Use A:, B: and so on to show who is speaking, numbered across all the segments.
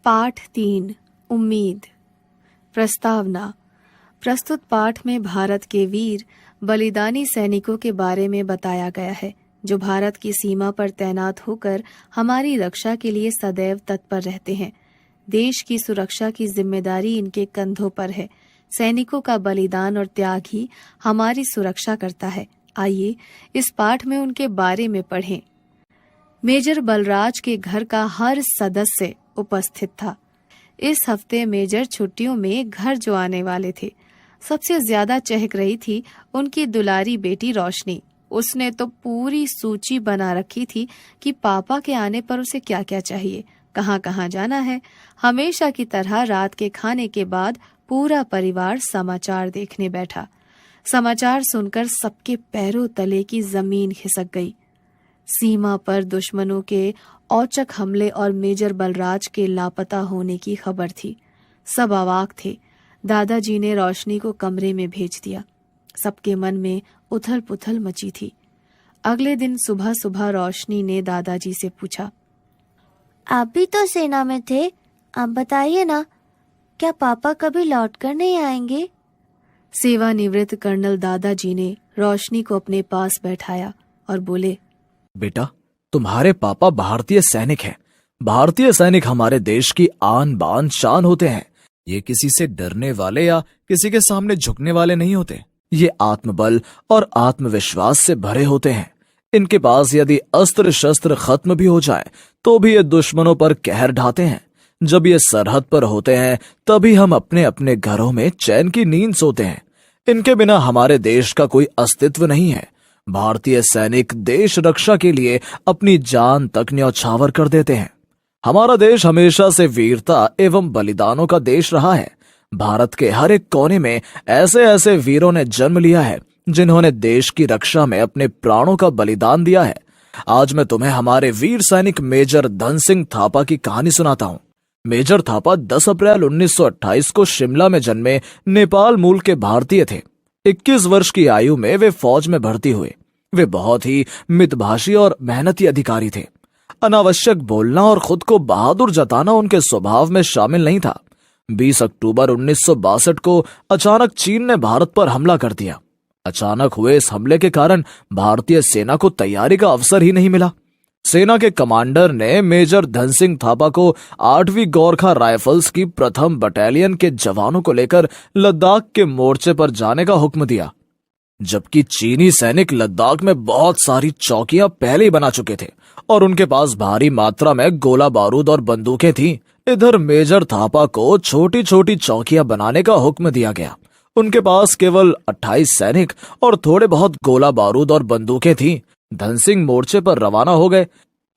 A: पाठ 3 उम्मीद। प्रस्तावना। प्रस्तुत पाठ में भारत के वीर बलिदानी सैनिकों के बारे में बताया गया है, जो भारत की सीमा पर तैनात होकर हमारी रक्षा के लिए सदैव तत्पर रहते हैं। देश की सुरक्षा की जिम्मेदारी इनके कंधों पर है। सैनिकों का बलिदान और त्याग ही हमारी सुरक्षा करता है। आइए इस पाठ में उनके बारे में पढ़ें। मेजर बलराज के घर का हर सदस्य उपस्थित था। इस हफ्ते मेजर छुट्टियों में घर जो आने वाले थे। सबसे ज्यादा चहक रही थी उनकी दुलारी बेटी रोशनी। उसने तो पूरी सूची बना रखी थी कि पापा के आने पर उसे क्या क्या चाहिए, कहाँ कहाँ जाना है। हमेशा की तरह रात के खाने के बाद पूरा परिवार समाचार देखने बैठा। समाचार सुनकर सबके पैरों तले की जमीन खिसक गई। सीमा पर दुश्मनों के औचक हमले और मेजर बलराज के लापता होने की खबर थी। सब अवाक थे। दादाजी ने रोशनी को कमरे में भेज दिया। सबके मन में उथल पुथल मची थी। अगले दिन सुबह सुबह रोशनी ने दादाजी से पूछा,
B: आप भी तो सेना में थे, आप बताइए ना, क्या पापा कभी लौट कर नहीं आएंगे?
A: सेवानिवृत्त कर्नल दादाजी ने रोशनी को अपने पास बैठाया और बोले,
C: बेटा, तुम्हारे पापा भारतीय सैनिक हैं। भारतीय सैनिक हमारे देश की आन बान शान होते हैं। ये किसी से डरने वाले या किसी के सामने झुकने वाले नहीं होते। ये आत्मबल और आत्मविश्वास से भरे होते हैं। इनके पास यदि अस्त्र शस्त्र खत्म भी हो जाए तो भी ये दुश्मनों पर कहर ढाते हैं। जब ये सरहद पर होते हैं तभी हम अपने अपने घरों में चैन की नींद सोते हैं। इनके बिना हमारे देश का कोई अस्तित्व नहीं है। भारतीय सैनिक देश रक्षा के लिए अपनी जान तक न्यौछावर कर देते हैं। हमारा देश हमेशा से वीरता एवं बलिदानों का देश रहा है। भारत के हर एक कोने में ऐसे ऐसे वीरों ने जन्म लिया है जिन्होंने देश की रक्षा में अपने प्राणों का बलिदान दिया है। आज मैं तुम्हें हमारे वीर सैनिक मेजर धन सिंह थापा की कहानी सुनाता हूँ। मेजर थापा 10 अप्रैल 1928 को शिमला में जन्मे नेपाल मूल के भारतीय थे। 21 वर्ष की आयु में वे फौज में भर्ती हुए। वे बहुत ही मितभाषी और मेहनती अधिकारी थे। अनावश्यक बोलना और खुद को बहादुर जताना उनके स्वभाव में शामिल नहीं था। 20 अक्टूबर 1962 को अचानक चीन ने भारत पर हमला कर दिया। अचानक हुए इस हमले के कारण भारतीय सेना को तैयारी का अवसर ही नहीं मिला। सेना के कमांडर ने मेजर धन सिंह थापा को 8वीं गोरखा राइफल्स की प्रथम बटालियन के जवानों को लेकर लद्दाख के मोर्चे पर जाने का हुक्म दिया। जबकि चीनी सैनिक लद्दाख में बहुत सारी चौकियां पहले ही बना चुके थे और उनके पास भारी मात्रा में गोला बारूद और बंदूकें थीं, इधर मेजर थापा को छोटी छोटी चौकियां बनाने का हुक्म दिया गया। उनके पास केवल 28 सैनिक और थोड़े बहुत गोला बारूद और बंदूकें थीं। धन सिंह मोर्चे पर रवाना हो गए।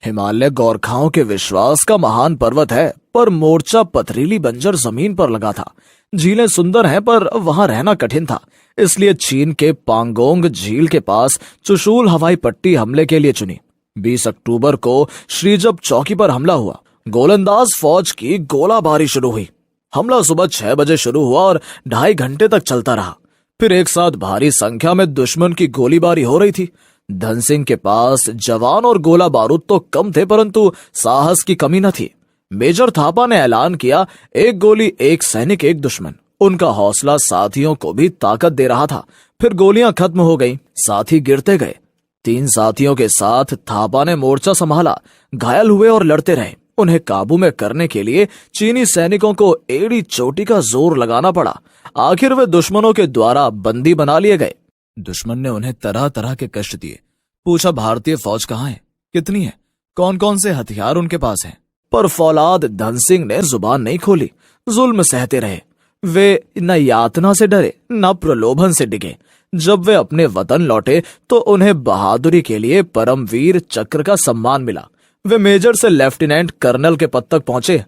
C: हिमालय गोरखाओं के विश्वास का महान पर्वत है, पर मोर्चा पथरीली बंजर जमीन पर लगा था। झीलें सुंदर हैं पर वहां रहना कठिन था, इसलिए चीन के पांगोंग झील के पास चुशूल हवाई पट्टी हमले के लिए चुनी। 20 अक्टूबर को श्रीजब चौकी पर हमला हुआ। गोलंदाज फौज की गोलाबारी शुरू हुई। हमला सुबह 6 बजे शुरू हुआ और 2.5 घंटे तक चलता रहा। फिर एक साथ भारी संख्या में दुश्मन की गोलीबारी हो रही थी। धन सिंह के पास जवान और गोला बारूद तो कम थे, परंतु साहस की कमी न थी। मेजर थापा ने ऐलान किया, 1 गोली 1 सैनिक 1 दुश्मन। उनका हौसला साथियों को भी ताकत दे रहा था। फिर गोलियां खत्म हो गईं, साथी गिरते गए। 3 साथियों के साथ थापा ने मोर्चा संभाला। घायल हुए और लड़ते रहे। उन्हें काबू में करने के लिए चीनी सैनिकों को एड़ी चोटी का जोर लगाना पड़ा। आखिर वे दुश्मनों के द्वारा बंदी बना लिए गए। दुश्मन ने उन्हें तरह तरह के कष्ट दिए। पूछा, भारतीय फौज कहाँ है, कितनी है, कौन कौन से हथियार उनके पास हैं? पर फौलाद धन सिंह ने जुबान नहीं खोली। जुल्म सहते रहे। वे न यातना से डरे न प्रलोभन से डिगे। जब वे अपने वतन लौटे तो उन्हें बहादुरी के लिए परमवीर चक्र का सम्मान मिला। वे मेजर से लेफ्टिनेंट कर्नल के पद तक पहुंचे।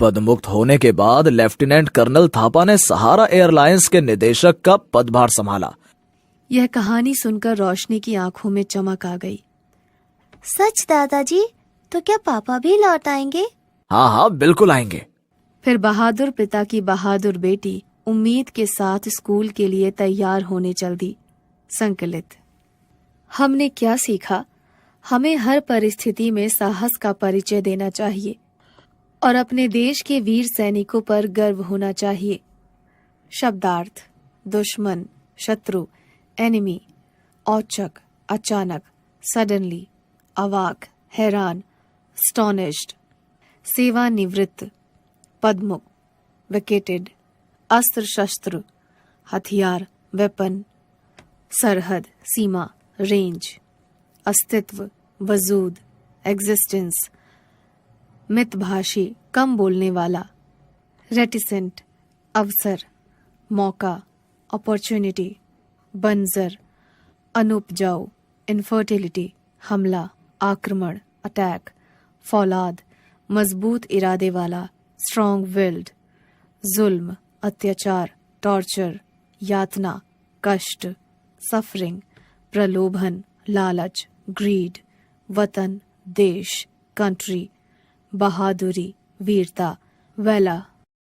C: पदमुक्त होने के बाद लेफ्टिनेंट कर्नल थापा ने सहारा एयरलाइंस के निदेशक का पदभार संभाला।
A: यह कहानी सुनकर रोशनी की आंखों में चमक आ गई।
B: सच दादाजी, तो क्या पापा भी लौट आएंगे?
C: हाँ हाँ, बिल्कुल आएंगे।
A: फिर बहादुर पिता की बहादुर बेटी उम्मीद के साथ स्कूल के लिए तैयार होने चल दी। संकलित। हमने क्या सीखा? हमें हर परिस्थिति में साहस का परिचय देना चाहिए। और अपने देश के वीर सैनिकों पर गर्व होना चाहिए। शब्दार्थ: दुश्मन, शत्रु, एनिमी, औचक, अचानक, सडनली, अवाक, हैरान, स्टॉनिश्ड। सेवानिवृत्त, पदमुख, विकेटेड, अस्त्र शस्त्र, हथियार, वेपन। सरहद, सीमा, रेंज। अस्तित्व, वजूद, एग्जिस्टेंस। मितभाषी, कम बोलने वाला। रेटिसेंट, अवसर, मौका, अपॉर्चुनिटी। बंजर, अनुपजाऊ, इनफर्टिलिटी, हमला, आक्रमण, अटैक। फौलाद, मजबूत इरादे वाला, स्ट्रॉन्ग विल्ड। जुल्म, अत्याचार, टॉर्चर, यातना, कष्ट। सफरिंग, प्रलोभन, लालच, ग्रीड। वतन, देश, कंट्री। बहादुरी, वीरता, वैला,